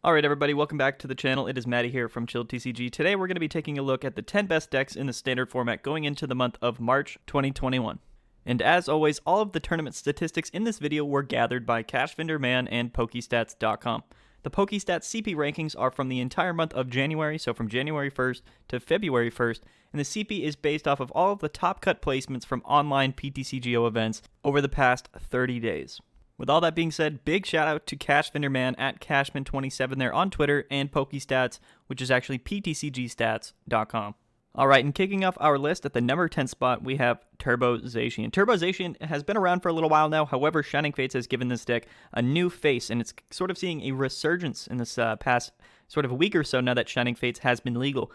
Alright everybody, welcome back to the channel. It is Maddie here from Chilled TCG. Today we're going to be taking a look at the 10 best decks in the standard format going into the month of March 2021. And as always, all of the tournament statistics in this video were gathered by Cash Vendor Man and Pokestats.com. The Pokestats CP rankings are from the entire month of January, so from January 1st to February 1st, and the CP is based off of all of the top cut placements from online PTCGO events over the past 30 days. With all that being said, big shout out to Cash Vendor Man at Cashman27 there on Twitter, and Pokestats, which is actually ptcgstats.com. Alright, and kicking off our list at the number 10 spot, we have Turbo Zacian. Turbo Zacian has been around for a little while now, however, Shining Fates has given this deck a new face, and it's sort of seeing a resurgence in this past sort of a week or so now that Shining Fates has been legal.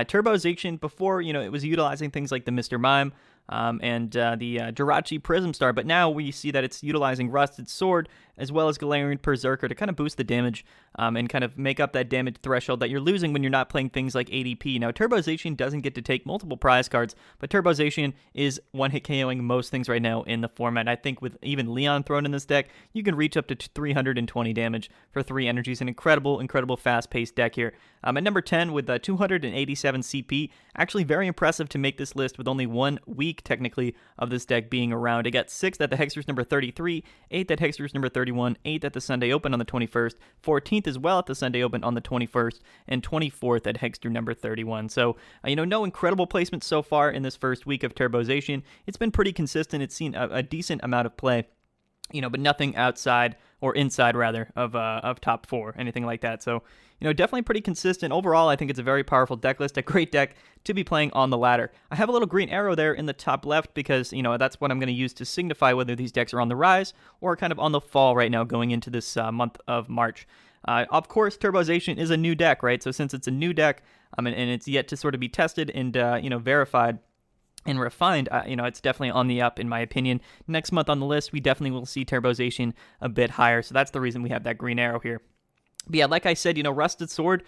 Turbo Zacian, before, it was utilizing things like the Mr. Mime, and the Jirachi Prism Star, but now we see that it's utilizing Rusted Sword as well as Galarian Berserker to kind of boost the damage and kind of make up that damage threshold that you're losing when you're not playing things like ADP. Now, Turbo Zacian doesn't get to take multiple prize cards, but Turbo Zacian is one-hit KOing most things right now in the format. I think with even Leon thrown in this deck, you can reach up to 320 damage for 3 energies. An incredible fast-paced deck here. At number 10 with 287 CP, actually very impressive to make this list with only 1 week technically of this deck being around. It got 6th at the Hexters number 33, 8th at Hexters number 31, 8th at the Sunday Open on the 21st, 14th as well at the Sunday Open on the 21st, and 24th at Hexter number 31. So, no incredible placement so far in this first week of Turbo Zacian. It's been pretty consistent. It's seen a decent amount of play, but nothing outside or inside rather of top 4, anything like that. So, definitely pretty consistent. Overall, I think it's a very powerful deck list, a great deck to be playing on the ladder. I have a little green arrow there in the top left because, that's what I'm going to use to signify whether these decks are on the rise or kind of on the fall right now going into this month of March. Of course, Turbo Zacian is a new deck, right? So since it's a new deck and it's yet to sort of be tested and, verified and refined, it's definitely on the up in my opinion. Next month on the list, we definitely will see Turbo Zacian a bit higher. So that's the reason we have that green arrow here. But yeah, like I said, Rusted Sword,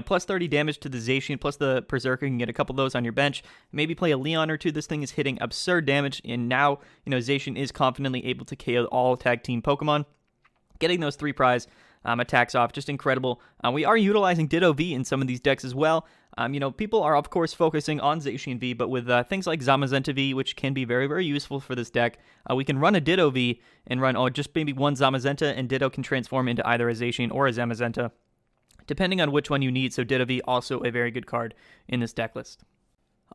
plus 30 damage to the Zacian, plus the Berserker, you can get a couple of those on your bench. Maybe play a Leon or two. This thing is hitting absurd damage, and now, Zacian is confidently able to KO all tag team Pokemon. Getting those 3 prize attacks off, just incredible. We are utilizing Ditto V in some of these decks as well. People are, of course, focusing on Zacian V, but with things like Zamazenta V, which can be very useful for this deck, we can run a Ditto V and run just maybe one Zamazenta, and Ditto can transform into either a Zacian or a Zamazenta, depending on which one you need. So Ditto V, also a very good card in this deck list.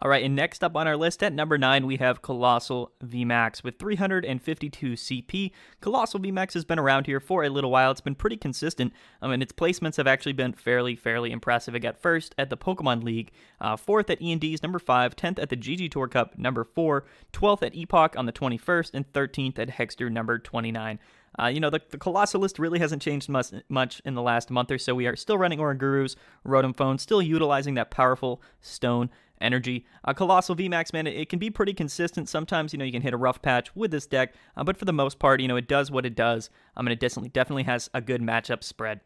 Alright, and next up on our list at number 9, we have Coalossal VMAX with 352 CP. Coalossal VMAX has been around here for a little while. It's been pretty consistent, and its placements have actually been fairly impressive. It got 1st at the Pokemon League, 4th at E&D's number 5, 10th at the GG Tour Cup number 4, 12th at Epoch on the 21st, and 13th at Hexter number 29. The Coalossal list really hasn't changed much in the last month or so. We are still running Orangurus, Rotom Phone, still utilizing that powerful stone energy. Coalossal VMAX, man, it can be pretty consistent. Sometimes, you can hit a rough patch with this deck, but for the most part, it does what it does, and it definitely has a good matchup spread.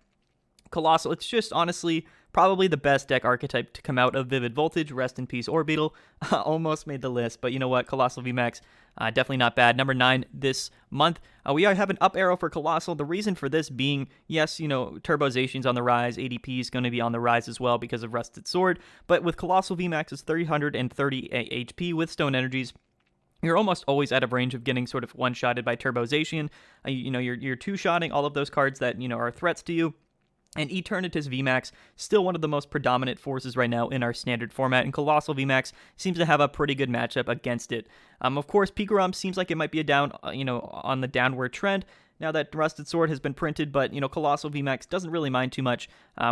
Coalossal, it's just honestly probably the best deck archetype to come out of Vivid Voltage. Rest in peace, Orbeetle. Almost made the list, but you know what? Coalossal VMAX, definitely not bad. Number 9 this month. We have an up arrow for Coalossal. The reason for this being, yes, Turbo Zacian's on the rise. ADP is going to be on the rise as well because of Rusted Sword. But with Coalossal VMAX, it's 330 HP with Stone Energies. You're almost always out of range of getting sort of one-shotted by Turbo Zacian. You're two-shotting all of those cards that, are threats to you. And Eternatus VMAX, still one of the most predominant forces right now in our standard format, and Coalossal VMAX seems to have a pretty good matchup against it. Of course, Pikarom seems like it might be a down, on the downward trend now that Rusted Sword has been printed, but, Coalossal VMAX doesn't really mind too much.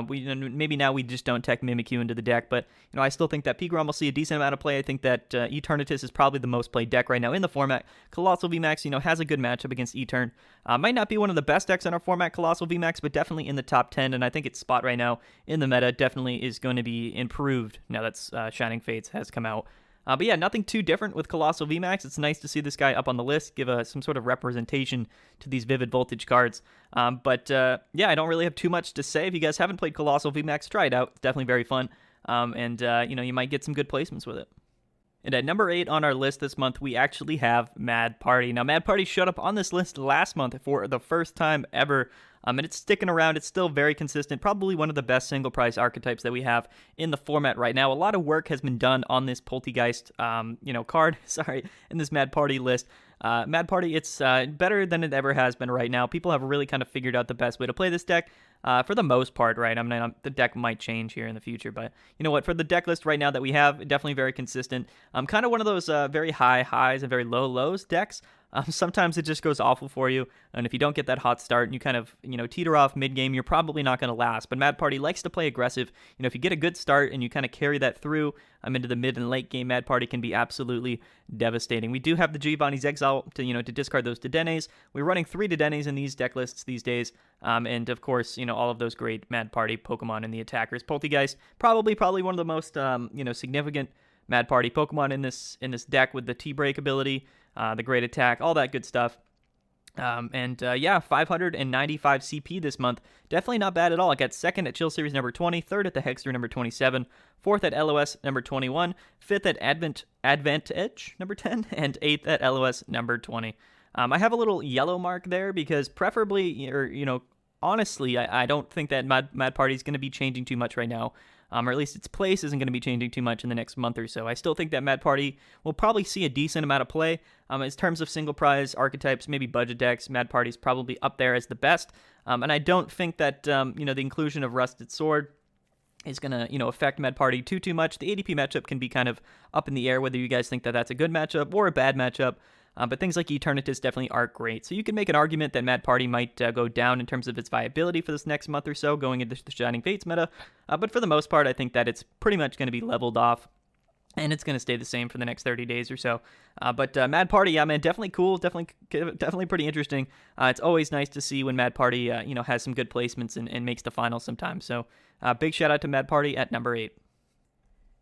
Maybe now we just don't tech Mimikyu into the deck, but, I still think that Pikarom will see a decent amount of play. I think that Eternatus is probably the most played deck right now in the format. Coalossal VMAX, has a good matchup against Etern. Might not be one of the best decks in our format, Coalossal VMAX, but definitely in the top 10, and I think its spot right now in the meta definitely is going to be improved now that Shining Fates has come out. But yeah, nothing too different with Coalossal VMAX. It's nice to see this guy up on the list, give some sort of representation to these Vivid Voltage cards. But yeah, I don't really have too much to say. If you guys haven't played Coalossal VMAX, try it out. It's definitely very fun. And you might get some good placements with it. And at number 8 on our list this month, we actually have Mad Party. Now, Mad Party showed up on this list last month for the first time ever. and it's sticking around. It's still very consistent, probably one of the best single prize archetypes that we have in the format right now. A lot of work has been done on this Poltegeist, card, in this Mad Party list. Mad Party, it's better than it ever has been right now. People have really kind of figured out the best way to play this deck. For the most part, right? I mean, the deck might change here in the future, but you know what? For the deck list right now that we have, definitely very consistent. Kind of one of those very high highs and very low lows decks. Sometimes it just goes awful for you, and if you don't get that hot start and you kind of, teeter off mid-game, you're probably not going to last. But Mad Party likes to play aggressive. If you get a good start and you kind of carry that through into the mid and late game, Mad Party can be absolutely devastating. We do have the Giovanni's Exile to discard those Dedennes. We're running 3 Dedennes in these deck lists these days, and of course, all of those great Mad Party Pokemon and the attackers. Poltegeist, probably one of the most significant Mad Party Pokemon in this deck with the T-Break ability. The great attack, all that good stuff. 595 CP this month. Definitely not bad at all. I got second at Chill Series number 20, third at the Hexter number 27, fourth at LOS number 21, fifth at Advantage number 10, and eighth at LOS number 20. I have a little yellow mark there because preferably, honestly, I don't think that Mad Party is going to be changing too much right now. Or at least its place isn't going to be changing too much in the next month or so. I still think that Mad Party will probably see a decent amount of play. In terms of single prize archetypes, maybe budget decks, Mad Party is probably up there as the best. And I don't think that, the inclusion of Rusted Sword is going to, affect Mad Party too much. The ADP matchup can be kind of up in the air, whether you guys think that that's a good matchup or a bad matchup. But things like Eternatus definitely aren't great. So you can make an argument that Mad Party might go down in terms of its viability for this next month or so going into the Shining Fates meta. But for the most part, I think that it's pretty much going to be leveled off. And it's going to stay the same for the next 30 days or so. But Mad Party, yeah, man, definitely cool. Definitely pretty interesting. It's always nice to see when Mad Party, has some good placements and makes the finals sometimes. So big shout out to Mad Party at number 8.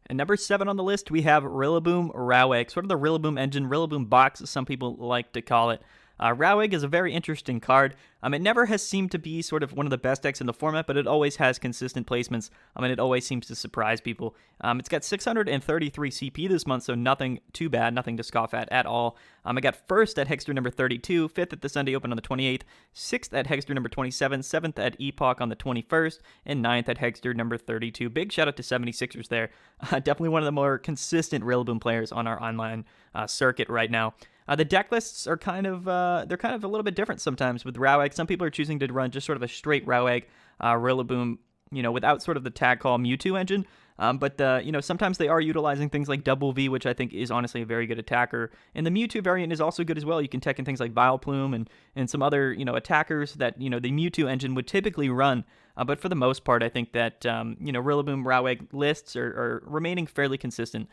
And number 7 on the list, we have Rillaboom Raug, sort of the Rillaboom engine, Rillaboom box, as some people like to call it. Raug is a very interesting card. It never has seemed to be sort of one of the best decks in the format, but it always has consistent placements. And it always seems to surprise people. It's got 633 CP this month, so nothing too bad, nothing to scoff at all. I got first at Hexter number 32, fifth at the Sunday Open on the 28th, sixth at Hexter number 27, seventh at Epoch on the 21st, and ninth at Hexter number 32. Big shout out to 76ers there. Definitely one of the more consistent Rillaboom players on our online circuit right now. The deck lists are kind of a little bit different sometimes with Raug. Some people are choosing to run just sort of a straight Raug Rillaboom, without sort of the tag call Mewtwo engine. But sometimes they are utilizing things like Double V, which I think is honestly a very good attacker. And the Mewtwo variant is also good as well. You can tech in things like Vileplume and some other, attackers that, the Mewtwo engine would typically run. But for the most part, I think that, Rillaboom Raug lists are remaining fairly consistent.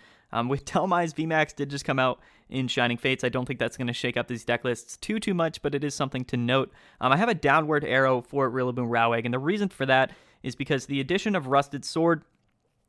With Telmai's VMAX did just come out in Shining Fates. I don't think that's going to shake up these deck lists too much, but it is something to note. I have a downward arrow for Rillaboom Raug, and the reason for that is because the addition of Rusted Sword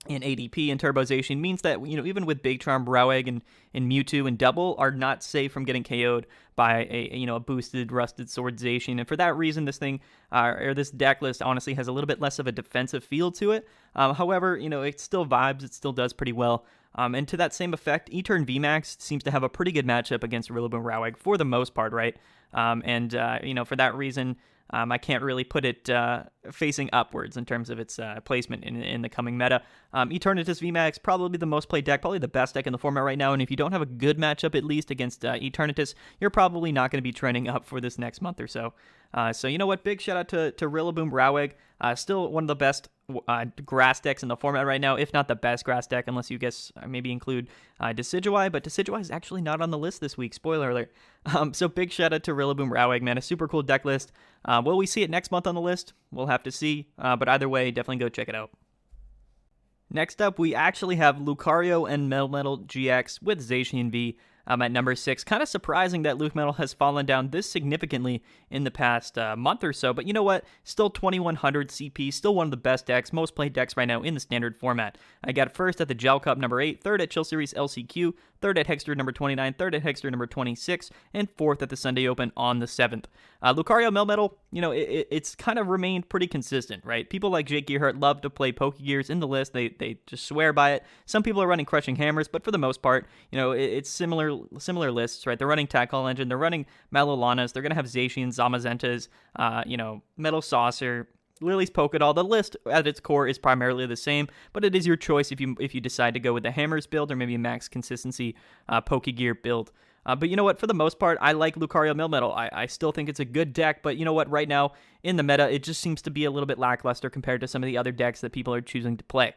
in ADP and Turbo Zacian means that, even with Big Charm, Raug, and Mewtwo and Double are not safe from getting KO'd by a boosted Rusted Sword Zacian. And for that reason, this thing, or this deck list honestly has a little bit less of a defensive feel to it. However, it still vibes, it still does pretty well. And to that same effect, Etern VMAX seems to have a pretty good matchup against Rillaboom Raug for the most part, right? For that reason, I can't really put it facing upwards in terms of its placement in the coming meta. Eternatus VMAX, probably the most played deck, probably the best deck in the format right now, and if you don't have a good matchup at least against Eternatus, you're probably not going to be trending up for this next month or so. So you know what, big shout out to Rillaboom Raug. Still one of the best grass decks in the format right now, if not the best grass deck, unless you guess maybe include Decidueye, but Decidueye is actually not on the list this week, spoiler alert. So big shout out to Rillaboom Raug, man, a super cool deck list. Will we see it next month on the list? We'll have to see, but either way, definitely go check it out. Next up, we actually have Lucario and Melmetal GX with Zacian V at number 6. Kind of surprising that Lucario has fallen down this significantly in the past month or so, but you know what? Still 2100 CP, still one of the best decks, most played decks right now in the standard format. I got first at the Gel Cup number 8, third at Chill Series LCQ, third at Hexter number 29, third at Hexter number 26, and fourth at the Sunday Open on the 7th. Lucario Melmetal, it's kind of remained pretty consistent, right? People like Jake Gearhart love to play Pokegears in the list. They just swear by it. Some people are running Crushing Hammers, but for the most part, it's similar lists, right? They're running Tackle Engine, they're running Malolanas, they're going to have Zacian, Zamazentas, Metal Saucer, Lily's Pokédoll. The list at its core is primarily the same, but it is your choice if you decide to go with the Hammers build or maybe a max consistency Pokegear build. But you know what? For the most part, I like Lucario Melmetal. I still think it's a good deck, but you know what? Right now, in the meta, it just seems to be a little bit lackluster compared to some of the other decks that people are choosing to play.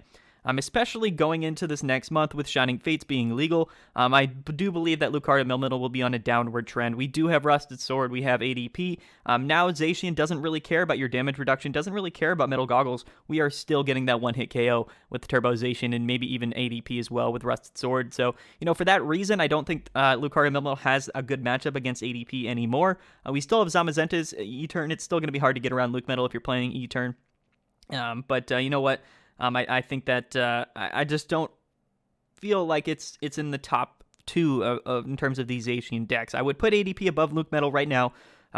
Especially going into this next month with Shining Fates being legal. I do believe that Lucario Melmetal will be on a downward trend. We do have Rusted Sword, we have ADP. Now Zacian doesn't really care about your damage reduction, doesn't really care about Metal Goggles. We are still getting that one-hit KO with Turbo Zacian and maybe even ADP as well with Rusted Sword. So, for that reason, I don't think Lucario Melmetal has a good matchup against ADP anymore. We still have Zamazenta's E-Turn. It's still going to be hard to get around Luke Metal if you're playing E-Turn. But you know what? I think that I just don't feel like it's in the top 2 in terms of these Zacian decks. I would put ADP above Luke Metal right now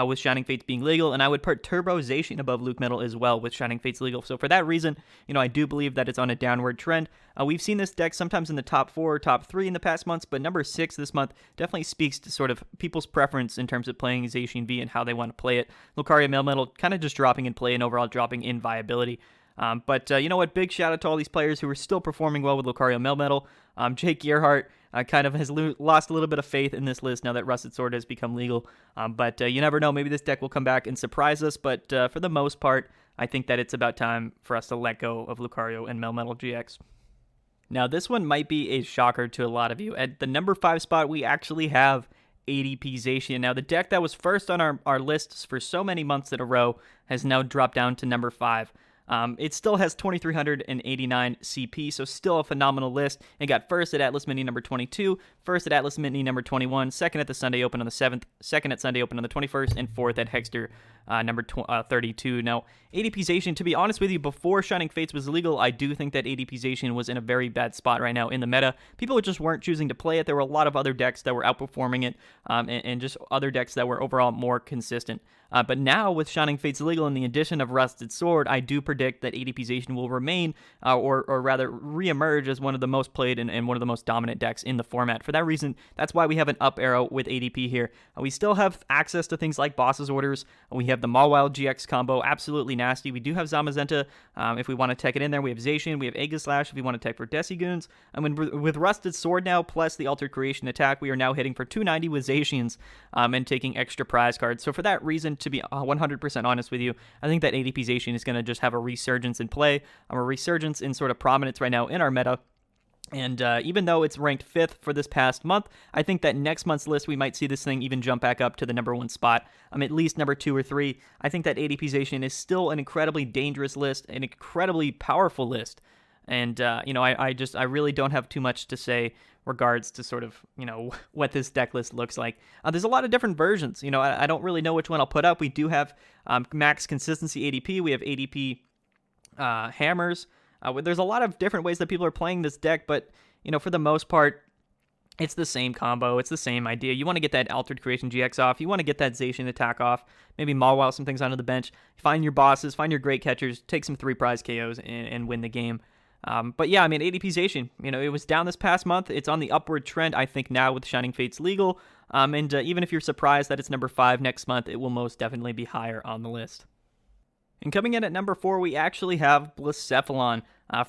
with Shining Fates being legal, and I would put Turbo Zacian above Luke Metal as well with Shining Fates legal. So for that reason, I do believe that it's on a downward trend. We've seen this deck sometimes in the top 4 or top 3 in the past months, but number 6 this month definitely speaks to sort of people's preference in terms of playing Zacian V and how they want to play it. Lucario Melmetal kind of just dropping in play and overall dropping in viability. But you know what? Big shout out to all these players who are still performing well with Lucario Melmetal. Jake Gearhart kind of has lost a little bit of faith in this list now that Rusted Sword has become legal. But you never know. Maybe this deck will come back and surprise us. But for the most part, I think that it's about time for us to let go of Lucario and Melmetal GX. Now, this one might be a shocker to a lot of you. At the number 5 spot, we actually have ADP Zacian. Now, the deck that was first on our lists for so many months in a row has now dropped down to number 5. It still has 2,389 CP, so still a phenomenal list. It got first at Atlas Mini number 22, first at Atlas Mini number 21, second at the Sunday Open on the 7th, second at Sunday Open on the 21st, and fourth at Hexter number 32. Now, ADP Zacian, to be honest with you, before Shining Fates was legal, I do think that ADP Zacian was in a very bad spot right now in the meta. People just weren't choosing to play it. There were a lot of other decks that were outperforming it, and just other decks that were overall more consistent. But now, with Shining Fates legal and the addition of Rusted Sword, I do predict that ADP Zacian will remain, or rather re-emerge as one of the most played and one of the most dominant decks in the format. For that reason, that's why we have an up arrow with ADP here. We still have access to things like Boss's Orders. We have the Mawile GX combo, absolutely nasty. We do have Zamazenta if we want to tech it in there. We have Zacian, we have Aegislash if we want to tech for Decigoons. I mean, with Rusted Sword now, plus the Altered Creation attack, we are now hitting for 290 with Zacians and taking extra prize cards. So for that reason, to be 100% honest with you, I think that ADP Zacian is going to just have a resurgence in play, a resurgence in sort of prominence right now in our meta. And even though it's ranked 5th for this past month, I think that next month's list, we might see this thing even jump back up to the number 1 spot. At least number 2 or 3. I think that ADP Zacian is still an incredibly dangerous list, an incredibly powerful list. And, I really don't have too much to say regards to sort of, what this deck list looks like. There's a lot of different versions. I don't really know which one I'll put up. We do have max consistency ADP. We have ADP hammers. There's a lot of different ways that people are playing this deck, but, for the most part, it's the same combo. It's the same idea. You want to get that Altered Creation GX off. You want to get that Zacian attack off. Maybe Mawile some things onto the bench. Find your bosses. Find your great catchers. Take some 3 prize KOs and win the game. But yeah, ADP Zacian, it was down this past month. It's on the upward trend, I think, now with Shining Fates legal. And even if you're surprised that it's number 5 next month, it will most definitely be higher on the list. And coming in at number 4, we actually have Blacephalon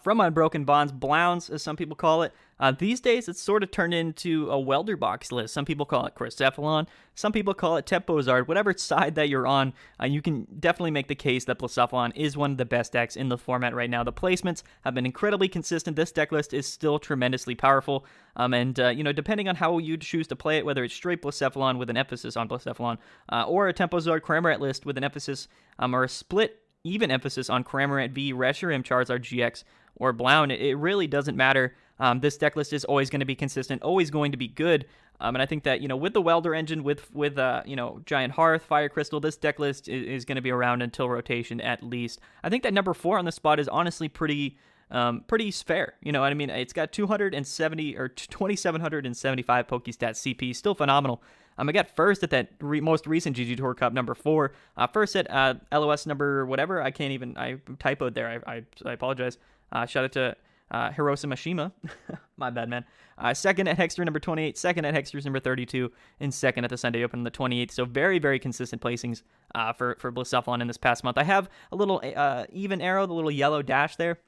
from Unbroken Bonds, Blounds, as some people call it. These days, it's sort of turned into a welder box list. Some people call it Crocephalon. Some people call it Tempozard. Whatever side that you're on, you can definitely make the case that Blacephalon is one of the best decks in the format right now. The placements have been incredibly consistent. This deck list is still tremendously powerful. And depending on how you choose to play it, whether it's straight Blacephalon with an emphasis on Blacephalon, or a Tempozard Cramorant list with an emphasis, or a split even emphasis on Cramorant V, Reshiram, Charizard GX, or Blound, it really doesn't matter. This deck list is always going to be consistent, always going to be good. And I think that, with the Welder engine, with Giant Hearth, Fire Crystal, this deck list is going to be around until rotation at least. I think that number 4 on the spot is honestly pretty fair. You know what I mean? It's got 270 or 2,775 Pokestat CP, still phenomenal. I got first at that most recent GG Tour Cup, number 4. First at LOS number whatever. I typoed there. I apologize. Shout out to Hirosa Mashima. My bad, man. Second at Hexter number 28, second at Hexter's number 32, and second at the Sunday Open on the 28th. So very, very consistent placings for Blacephalon in this past month. I have a little even arrow, the little yellow dash there.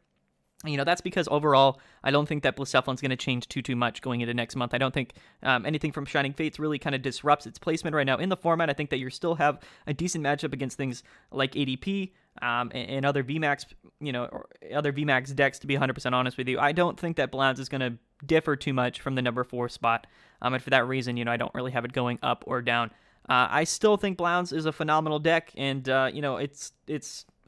That's because overall, I don't think that Blacephalon's going to change too much going into next month. I don't think anything from Shining Fates really kind of disrupts its placement right now in the format. I think that you still have a decent matchup against things like ADP and other VMAX, or other VMAX decks, to be 100% honest with you. I don't think that Blounce is going to differ too much from the number 4 spot. And for that reason, I don't really have it going up or down. I still think Blounce is a phenomenal deck, and,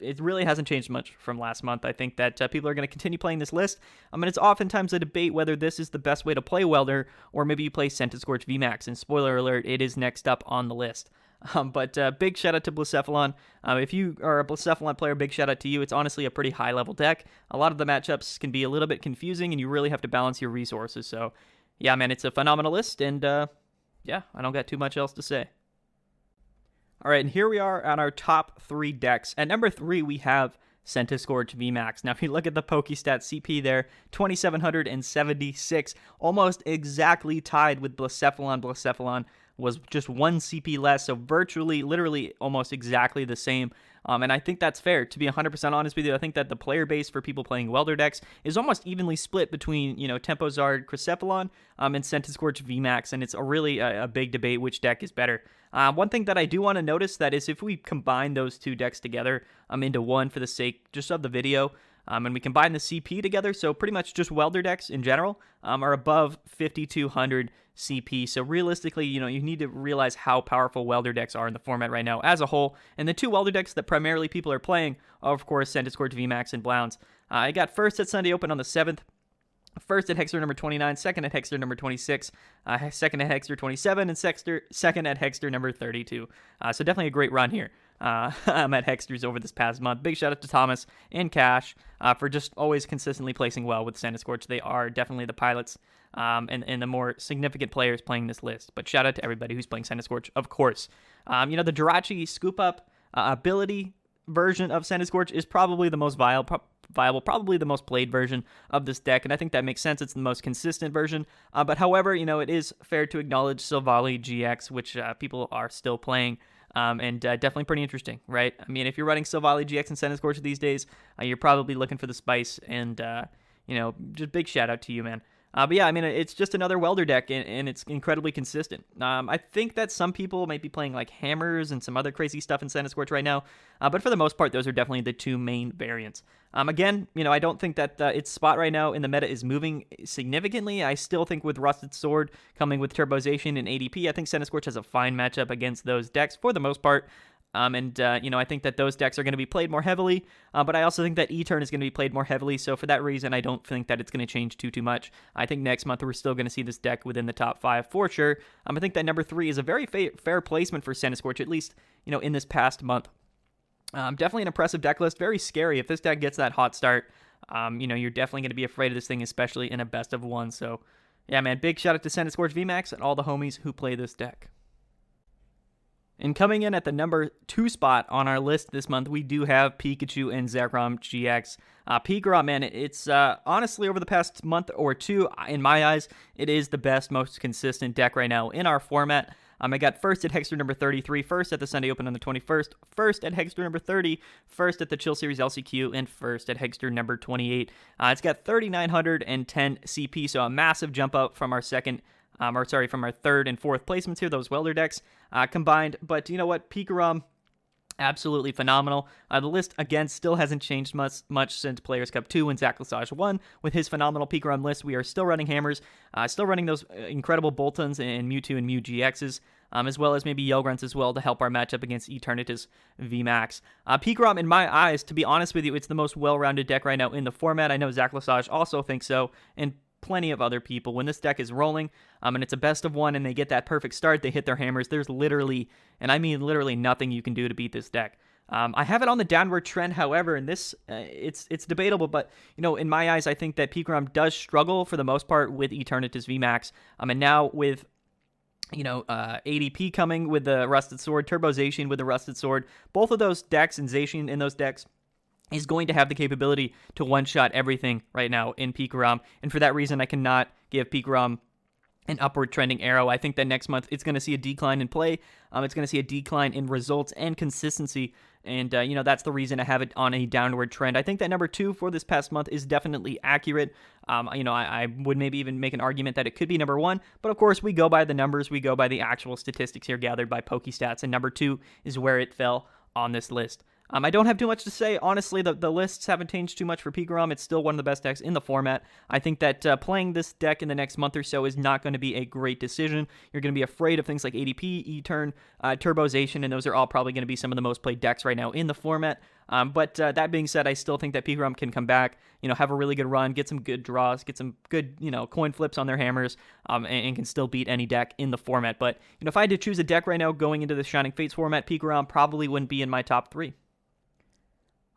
it really hasn't changed much from last month. I think that people are going to continue playing this list. It's oftentimes a debate whether this is the best way to play Welder, or maybe you play Centiskorch VMAX. And spoiler alert, it is next up on the list. But big shout out to Blacephalon. If you are a Blacephalon player, big shout out to you. It's honestly a pretty high level deck. A lot of the matchups can be a little bit confusing, and you really have to balance your resources. So, yeah, man, it's a phenomenal list, and yeah, I don't got too much else to say. All right, and here we are on our top 3 decks. At number 3, we have Centiskorch VMAX. Now, if you look at the Pokestat CP there, 2,776, almost exactly tied with Blacephalon. Blacephalon was just 1 CP less, so virtually, literally, almost exactly the same. And I think that's fair. To be 100% honest with you, I think that the player base for people playing Welder decks is almost evenly split between, Tempo-Zard Crycephalon and Centiskorch VMAX, and it's really a big debate which deck is better. One thing that I do want to notice that is if we combine those 2 decks together into one for the sake just of the video, and we combine the CP together, so pretty much just Welder decks in general are above 5,200 CP. So realistically, you need to realize how powerful Welder decks are in the format right now as a whole. And the 2 Welder decks that primarily people are playing are, of course, Centiskorch VMAX and Blounce. I got first at Sunday Open on the 7th. First at Hexter number 29, second at Hexter number 26, second at Hexter 27, and second at Hexter number 32. So definitely a great run here. I'm at Hexter's over this past month. Big shout out to Thomas and Cash for just always consistently placing well with Centiskorch. They are definitely the pilots and the more significant players playing this list. But shout out to everybody who's playing Centiskorch, of course. The Jirachi Scoop Up ability version of Centiskorch is probably the most viable, probably the most played version of this deck, and I think that makes sense. It's the most consistent version, but however, it is fair to acknowledge Silvally GX, which people are still playing, and definitely pretty interesting, right? If you're running Silvally GX and Centiskorch these days, you're probably looking for the spice, and, just big shout out to you, man. But yeah, it's just another Welder deck, and it's incredibly consistent. I think that some people might be playing like hammers and some other crazy stuff in Centiskorch right now, but for the most part, those are definitely the 2 main variants. Again, I don't think that its spot right now in the meta is moving significantly. I still think with Rusted Sword coming with Turbo Zacian and ADP, I think Centiskorch has a fine matchup against those decks for the most part. I think that those decks are going to be played more heavily, but I also think that E-Turn is going to be played more heavily, so for that reason, I don't think that it's going to change too much. I think next month we're still going to see this deck within the top 5 for sure. I think that number 3 is a very fair placement for Centiskorch, at least, in this past month. Definitely an impressive deck list, very scary. If this deck gets that hot start, you're definitely going to be afraid of this thing, especially in a best of 1, so yeah, man, big shout out to Centiskorch VMAX and all the homies who play this deck. And coming in at the number 2 spot on our list this month, we do have Pikachu and Zekrom-GX. Pikarom, man, it's honestly over the past month or 2, in my eyes, it is the best, most consistent deck right now in our format. I got first at Hexter number 33, first at the Sunday Open on the 21st, first at Hexter number 30, first at the Chill Series LCQ, and first at Hexter number 28. It's got 3,910 CP, so a massive jump up from our from our 3rd and 4th placements here, those Welder decks combined. But you know what? Pikarom, absolutely phenomenal. The list, again, still hasn't changed much since Players Cup 2 when Zaclasage won. With his phenomenal Pikarom list, we are still running hammers, still running those incredible Boltunds and Mewtwo and Mew GXs, as well as maybe Yellgrunts as well to help our matchup against Eternatus VMAX. Pikarom, in my eyes, to be honest with you, it's the most well-rounded deck right now in the format. I know Zaclasage also thinks so, and plenty of other people. When this deck is rolling, and it's a best of 1, and they get that perfect start, they hit their hammers, there's literally, and I mean literally, nothing you can do to beat this deck. I have it on the downward trend, however, and this, it's debatable, but, in my eyes, I think that Pikarom does struggle for the most part with Eternatus VMAX, and now with ADP coming with the Rusted Sword, Turbo Zacian with the Rusted Sword. Both of those decks and Zacian in those decks is going to have the capability to one-shot everything right now in Pikarom. And for that reason, I cannot give Pikarom an upward trending arrow. I think that next month it's going to see a decline in play. It's going to see a decline in results and consistency. And, that's the reason I have it on a downward trend. I think that number 2 for this past month is definitely accurate. I would maybe even make an argument that it could be number 1. But, of course, we go by the numbers. We go by the actual statistics here gathered by PokeStats. And number 2 is where it fell on this list. I don't have too much to say. Honestly, the lists haven't changed too much for Pikarom. It's still one of the best decks in the format. I think that playing this deck in the next month or so is not going to be a great decision. You're going to be afraid of things like ADP, E-Turn, Turbo Zacian, and those are all probably going to be some of the most played decks right now in the format. But that being said, I still think that Pikarom can come back, have a really good run, get some good draws, get some good, coin flips on their hammers, and can still beat any deck in the format. But, if I had to choose a deck right now going into the Shining Fates format, Pikarom probably wouldn't be in my top 3.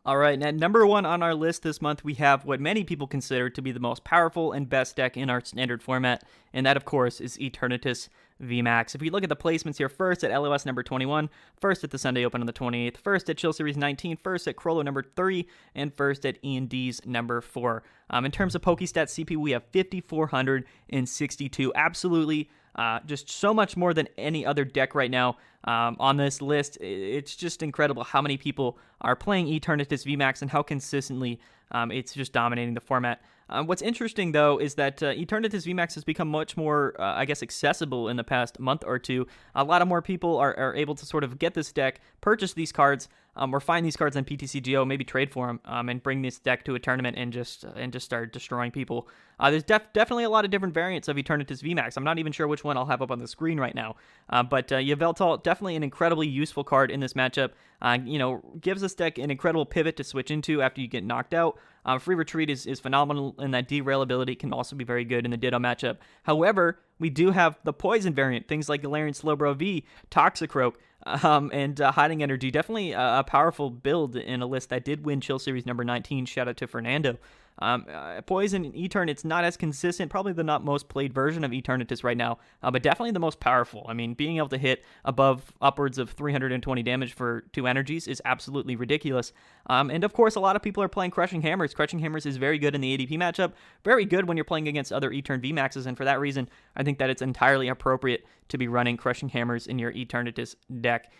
All right, and at number 1 on our list this month, we have what many people consider to be the most powerful and best deck in our standard format, and that, of course, is Eternatus VMAX. If we look at the placements here, first at LOS number 21, first at the Sunday Open on the 28th, first at Chill Series 19, first at Crollo number 3, and first at E&D's number 4. In terms of PokeStats CP, we have 5,462. Absolutely just so much more than any other deck right now on this list. It's just incredible how many people are playing Eternatus VMAX and how consistently it's just dominating the format. What's interesting, though, is that Eternatus VMAX has become much more, accessible in the past month or two. A lot of more people are able to sort of get this deck, purchase these cards, or find these cards on PTCGO, maybe trade for them, and bring this deck to a tournament and just start destroying people. There's definitely a lot of different variants of Eternatus VMAX. I'm not even sure which one I'll have up on the screen right now. But Yveltal, definitely an incredibly useful card in this matchup. Gives this deck an incredible pivot to switch into after you get knocked out. Free Retreat is phenomenal, and that derail ability can also be very good in the Ditto matchup. However, we do have the Poison variant, things like Galarian Slowbro V, Toxicroak, and Hiding Energy. Definitely a powerful build in a list that did win Chill Series number 19. Shout out to Fernando. Poison and E-Turn, it's not as consistent, probably the not most played version of Eternatus right now, but definitely the most powerful. I mean, being able to hit upwards of 320 damage for 2 energies is absolutely ridiculous. And of course, a lot of people are playing Crushing Hammers. Crushing Hammers is very good in the ADP matchup, very good when you're playing against other E-Turn VMAXs, and for that reason, I think that it's entirely appropriate to be running Crushing Hammers in your Eternatus deck.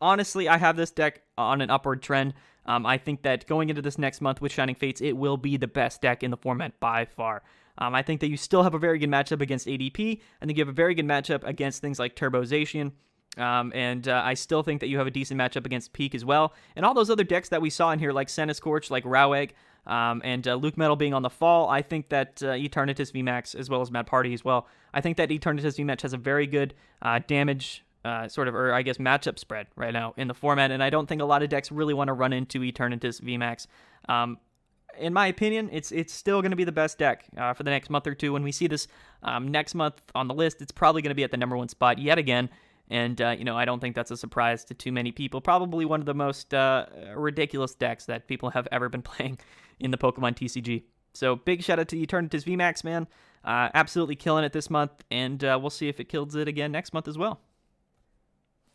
Honestly, I have this deck on an upward trend. I think that going into this next month with Shining Fates, it will be the best deck in the format by far. I think that you still have a very good matchup against ADP. I think you have a very good matchup against things like Turbo Zacian. And I still think that you have a decent matchup against Peak as well. And all those other decks that we saw in here, like Centiskorch, like Raug, and Luke Metal being on the fall, I think that Eternatus VMAX, as well as Mad Party as well, I think that Eternatus VMAX has a very good damage matchup spread right now in the format, and I don't think a lot of decks really want to run into Eternatus VMAX. In my opinion, it's still going to be the best deck for the next month or two. When we see this next month on the list, it's probably going to be at the number 1 spot yet again, and I don't think that's a surprise to too many people. Probably one of the most ridiculous decks that people have ever been playing in the Pokemon TCG. So big shout out to Eternatus VMAX, man. Absolutely killing it this month, and we'll see if it kills it again next month as well.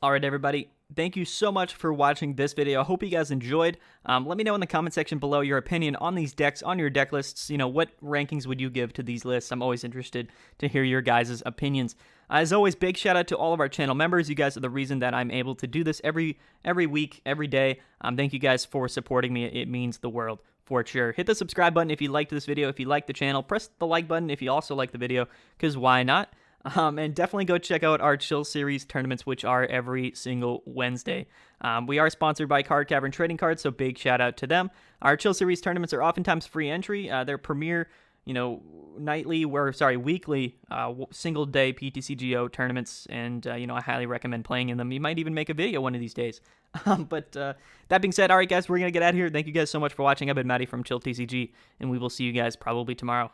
All right, everybody, thank you so much for watching this video. I hope you guys enjoyed. Let me know in the comment section below your opinion on these decks, on your deck lists. What rankings would you give to these lists? I'm always interested to hear your guys' opinions. As always, big shout out to all of our channel members. You guys are the reason that I'm able to do this every week, every day. Thank you guys for supporting me. It means the world for sure. Hit the subscribe button if you liked this video, if you liked the channel. Press the like button if you also like the video, because why not? And definitely go check out our Chill Series tournaments, which are every single Wednesday. We are sponsored by Card Cavern Trading Cards, so big shout out to them. Our Chill Series tournaments are oftentimes free entry. They're premier, weekly, single day PTCGO tournaments, and I highly recommend playing in them. You might even make a video one of these days. But that being said, all right, guys, we're gonna get out of here. Thank you guys so much for watching. I've been Matty from Chill TCG, and we will see you guys probably tomorrow.